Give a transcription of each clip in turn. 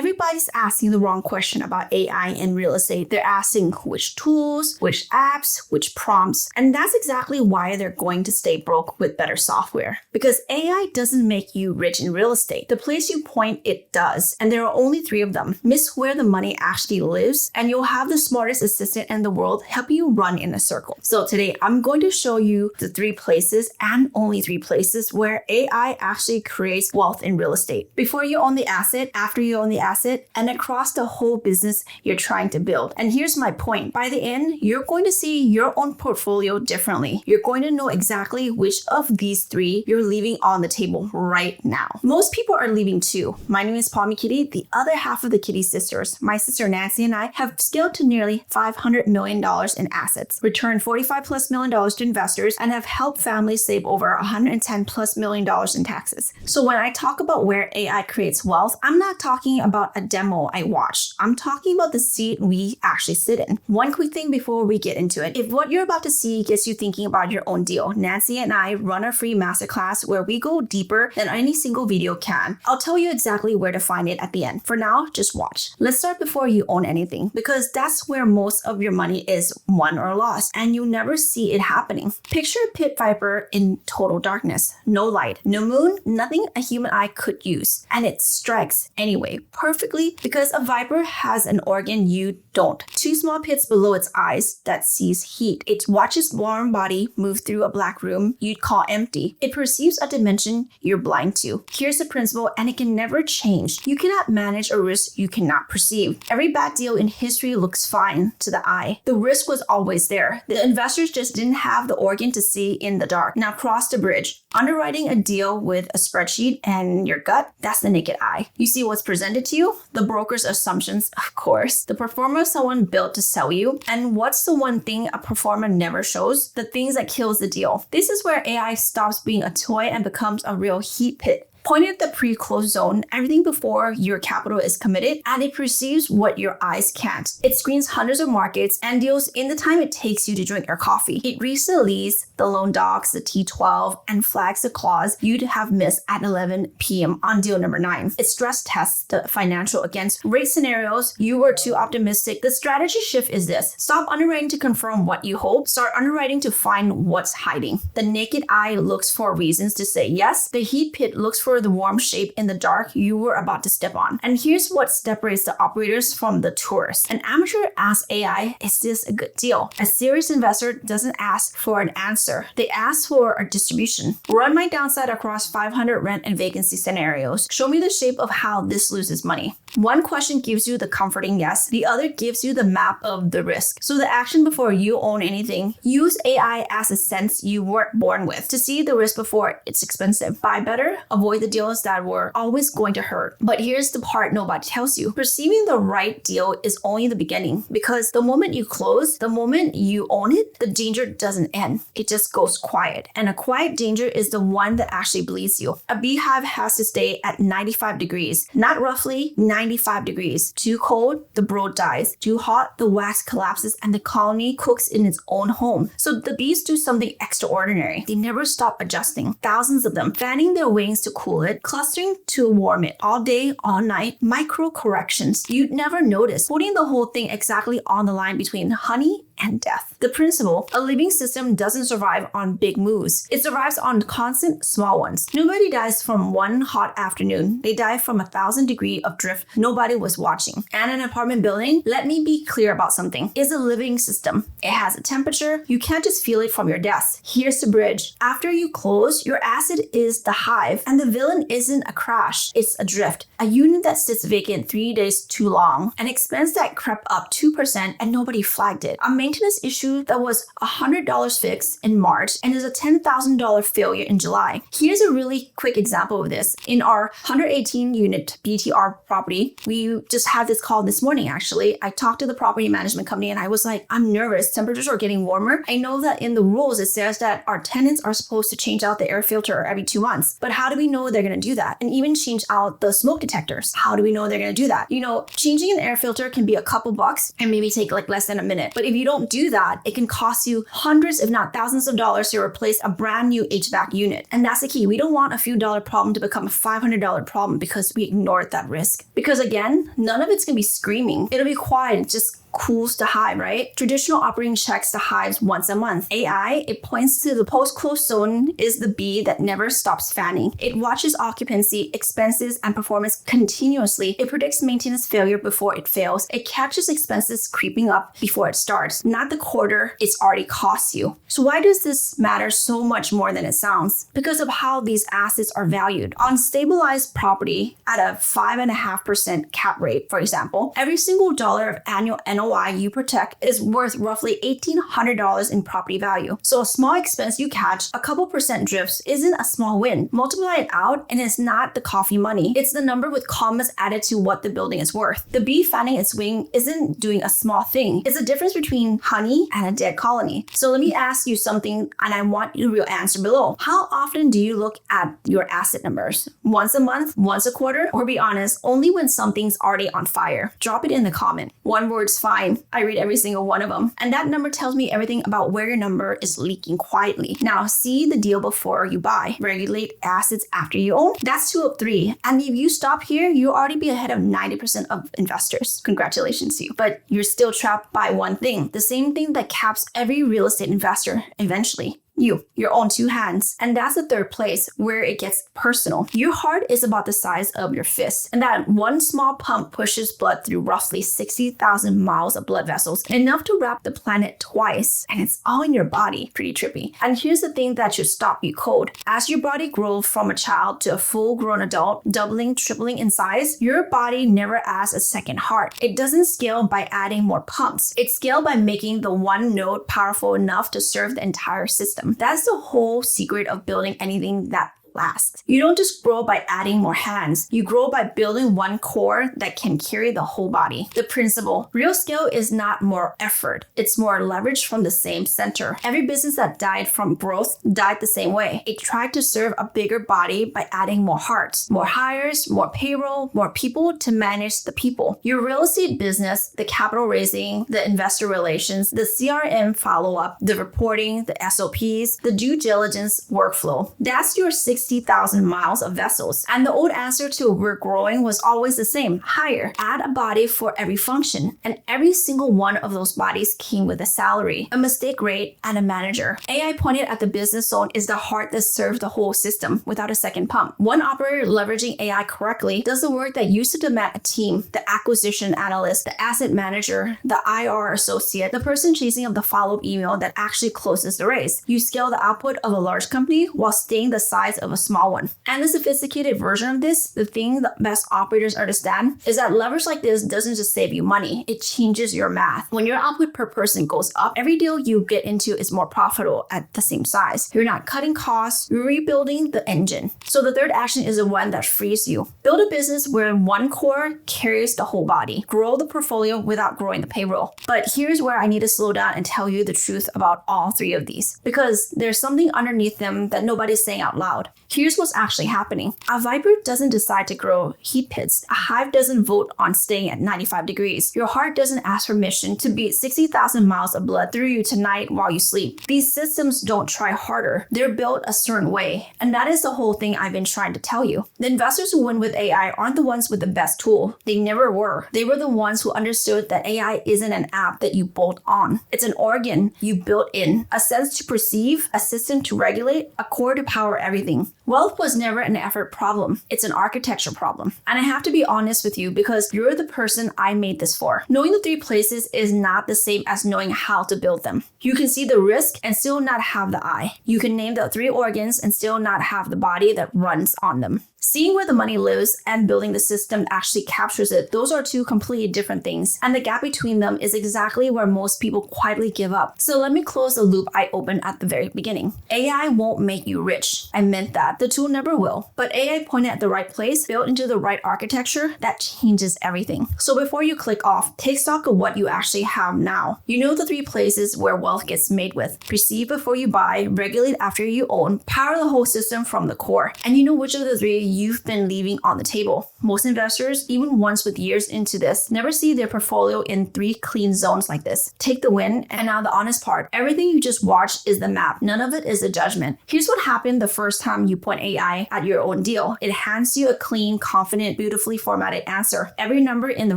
everybody's asking the wrong question about AI in real estate. They're asking which tools, which apps, which prompts, and that's exactly why they're going to stay broke with better software. Because AI doesn't make you rich in real estate. The place you point, it does. And there are only 3 of them. Miss where the money actually lives, and you'll have the smartest assistant in the world help you run in a circle. So today, I'm going to show you the 3 places and only 3 places where AI actually creates wealth in real estate. Before you own the asset, after you own the asset, and across the whole business you're trying to build. And here's my point. By the end, you're going to see your own portfolio differently. You're going to know exactly which of these 3 you're leaving on the table right now. Most people are leaving 2. My name is Palmy Kitty, the other half of the Kitti Sisters. My sister Nancy and I have scaled to nearly $500 million in assets, returned $45+ million to investors, and have helped families save over $110+ million in taxes. So when I talk about where AI creates wealth, I'm not talking about a demo I watched. I'm talking about the seat we actually sit in. One quick thing before we get into it. If what you're about to see gets you thinking about your own deal, Nancy and I run a free masterclass where we go deeper than any single video can. I'll tell you exactly where to find it at the end. For now, just watch. Let's start before you own anything, because that's where most of your money is won or lost, and you never see it happening. Picture a pit viper in total darkness. No light, no moon, nothing a human eye could use. And it strikes anyway, perfectly, because a viper has an organ you don't. 2 small pits below its eyes that sees heat. It watches warm body move through a black room you'd call empty. It perceives a dimension you're blind to. Here's the principle, and it can never change. You cannot manage a risk you cannot perceive. Every bad deal in history looks fine to the eye. The risk was always there. The investors just didn't have the organ to see in the dark. Now cross the bridge. Underwriting a deal with a spreadsheet and your gut, that's the naked eye. You see what's presented to you, the broker's assumptions, of course, the performer someone built to sell you, and what's the one thing a performer never shows? The things that kills the deal. This is where AI stops being a toy and becomes a real heat pit. Point at the pre-close zone, everything before your capital is committed, and it perceives what your eyes can't. It screens hundreds of markets and deals in the time it takes you to drink your coffee. It reads the lease, the loan docs, the T12, and flags the clause you'd have missed at 11 p.m. on deal number 9. It stress tests the financial against rate scenarios you were too optimistic. The strategy shift is this. Stop underwriting to confirm what you hope. Start underwriting to find what's hiding. The naked eye looks for reasons to say yes. The heat pit looks for the warm shape in the dark you were about to step on. And here's what separates the operators from the tourists. An amateur asks AI, is this a good deal? A serious investor doesn't ask for an answer. They ask for a distribution. Run my downside across 500 rent and vacancy scenarios. Show me the shape of how this loses money. One question gives you the comforting yes, the other gives you the map of the risk. So the action before you own anything, use AI as a sense you weren't born with to see the risk before it's expensive. Buy better, avoid the deals that were always going to hurt. But here's the part nobody tells you. Perceiving the right deal is only the beginning, because the moment you close, the moment you own it, the danger doesn't end. It just goes quiet. And a quiet danger is the one that actually bleeds you. A beehive has to stay at 95 degrees, not roughly 95 degrees. Too cold, the brood dies. Too hot, the wax collapses and the colony cooks in its own home. So the bees do something extraordinary. They never stop adjusting. Thousands of them, fanning their wings to cool it, clustering to warm it, all day, all night, micro corrections. You'd never notice, putting the whole thing exactly on the line between honey and death. The principle, a living system doesn't survive on big moves. It survives on constant small ones. Nobody dies from one hot afternoon. They die from 1,000 degrees of drift nobody was watching. And an apartment building, let me be clear about something, is a living system. It has a temperature. You can't just feel it from your desk. Here's the bridge. After you close, your asset is the hive, and the villain isn't a crash. It's a drift. A unit that sits vacant 3 days too long. An expense that crept up 2% and nobody flagged it. A maintenance issue that was $100 fixed in March and is a $10,000 failure in July. Here's a really quick example of this. In our 118 unit BTR property, we just had this call this morning actually. I talked to the property management company and I was like, I'm nervous. Temperatures are getting warmer. I know that in the rules it says that our tenants are supposed to change out the air filter every 2 months. But how do we know they're going to do that? And even change out the smoke detectors. How do we know they're going to do that? You know, changing an air filter can be a couple bucks and maybe take like less than a minute. But if you don't don't do that, it can cost you hundreds, if not thousands of dollars to replace a brand new HVAC unit. And that's the key. We don't want a few dollar problem to become a $500 problem because we ignored that risk. Because again, none of it's going to be screaming. It'll be quiet, just cools the hive, right? Traditional operating checks the hives once a month. AI, it points to the post-close zone is the bee that never stops fanning. It watches occupancy, expenses, and performance continuously. It predicts maintenance failure before it fails. It catches expenses creeping up before it starts. Not the quarter it's already cost you. So why does this matter so much more than it sounds? Because of how these assets are valued. On stabilized property at a 5.5% cap rate, for example, every single dollar of annual NOI you protect is worth roughly $1,800 in property value. So a small expense you catch, a couple percent drifts, isn't a small win. Multiply it out and it's not the coffee money. It's the number with commas added to what the building is worth. The bee fanning its wing isn't doing a small thing. It's the difference between honey and a dead colony. So let me ask you something and I want your real answer below. How often do you look at your asset numbers? Once a month? Once a quarter? Or be honest, only when something's already on fire? Drop it in the comment. One word's fine. I read every single one of them. And that number tells me everything about where your number is leaking quietly. Now, see the deal before you buy. Regulate assets after you own. That's 2 of 3. And if you stop here, you'll already be ahead of 90% of investors. Congratulations to you. But you're still trapped by one thing. The same thing that caps every real estate investor eventually. Your own 2 hands. And that's the third place where it gets personal. Your heart is about the size of your fist. And that one small pump pushes blood through roughly 60,000 miles of blood vessels, enough to wrap the planet twice. And it's all in your body. Pretty trippy. And here's the thing that should stop you cold. As your body grows from a child to a full-grown adult, doubling, tripling in size, your body never adds a second heart. It doesn't scale by adding more pumps. It scales by making the one node powerful enough to serve the entire system. That's the whole secret of building anything that lasts. You don't just grow by adding more hands. You grow by building one core that can carry the whole body. The principle, real scale is not more effort. It's more leverage from the same center. Every business that died from growth died the same way. It tried to serve a bigger body by adding more hearts, more hires, more payroll, more people to manage the people. Your real estate business, the capital raising, the investor relations, the CRM follow-up, the reporting, the SOPs, the due diligence workflow. That's your 60,000 miles of vessels. And the old answer to we're growing was always the same. Hire. Add a body for every function. And every single one of those bodies came with a salary, a mistake rate, and a manager. AI pointed at the business zone is the heart that serves the whole system without a second pump. One operator leveraging AI correctly does the work that used to demand a team, the acquisition analyst, the asset manager, the IR associate, the person chasing up the follow-up email that actually closes the race. You scale the output of a large company while staying the size of a small one. And the sophisticated version of this, the thing that best operators understand, is that leverage like this doesn't just save you money, it changes your math. When your output per person goes up, every deal you get into is more profitable at the same size. You're not cutting costs, you're rebuilding the engine. So the third action is the one that frees you. Build a business where one core carries the whole body. Grow the portfolio without growing the payroll. But here's where I need to slow down and tell you the truth about all 3 of these, because there's something underneath them that nobody's saying out loud. Here's what's actually happening. A viper doesn't decide to grow heat pits. A hive doesn't vote on staying at 95 degrees. Your heart doesn't ask permission to beat 60,000 miles of blood through you tonight while you sleep. These systems don't try harder. They're built a certain way. And that is the whole thing I've been trying to tell you. The investors who win with AI aren't the ones with the best tool. They never were. They were the ones who understood that AI isn't an app that you bolt on. It's an organ you built in, a sense to perceive, a system to regulate, a core to power everything. Wealth was never an effort problem. It's an architecture problem. And I have to be honest with you because you're the person I made this for. Knowing the 3 places is not the same as knowing how to build them. You can see the risk and still not have the eye. You can name the 3 organs and still not have the body that runs on them. Seeing where the money lives and building the system that actually captures it, those are 2 completely different things. And the gap between them is exactly where most people quietly give up. So let me close the loop I opened at the very beginning. AI won't make you rich. I meant that. the tool never will. But AI pointed at the right place, built into the right architecture, that changes everything. So before you click off, take stock of what you actually have now. You know the 3 places where wealth gets made with: perceive before you buy, regulate after you own, power the whole system from the core. And you know which of the 3 you've been leaving on the table. Most investors, even ones with years into this, never see their portfolio in 3 clean zones like this. Take the win, and now the honest part. Everything you just watched is the map. None of it is a judgment. Here's what happened the first time you point AI at your own deal. It hands you a clean, confident, beautifully formatted answer. Every number in the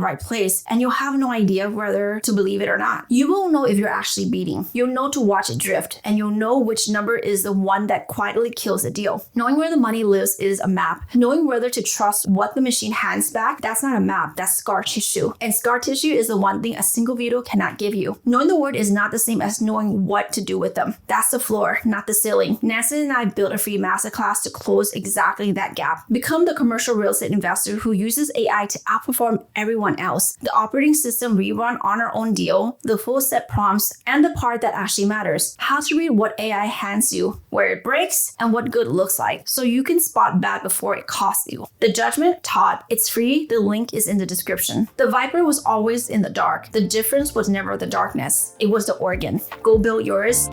right place, and you'll have no idea whether to believe it or not. You will know if you're actually beating. You'll know to watch it drift, and you'll know which number is the one that quietly kills the deal. Knowing where the money lives is a map. Knowing whether to trust what the machine hands back, that's not a map, that's scar tissue. And scar tissue is the one thing a single video cannot give you. Knowing the word is not the same as knowing what to do with them. That's the floor, not the ceiling. Nancy and I built a free masterclass to close exactly that gap. Become the commercial real estate investor who uses AI to outperform everyone else. The operating system we run on our own deal, the full set prompts, and the part that actually matters. How to read what AI hands you, where it breaks, and what good looks like, so you can spot bad before it costs you. The judgment, Todd. It's free. The link is in the description. The Viper was always in the dark. The difference was never the darkness. It was the organ. Go build yours.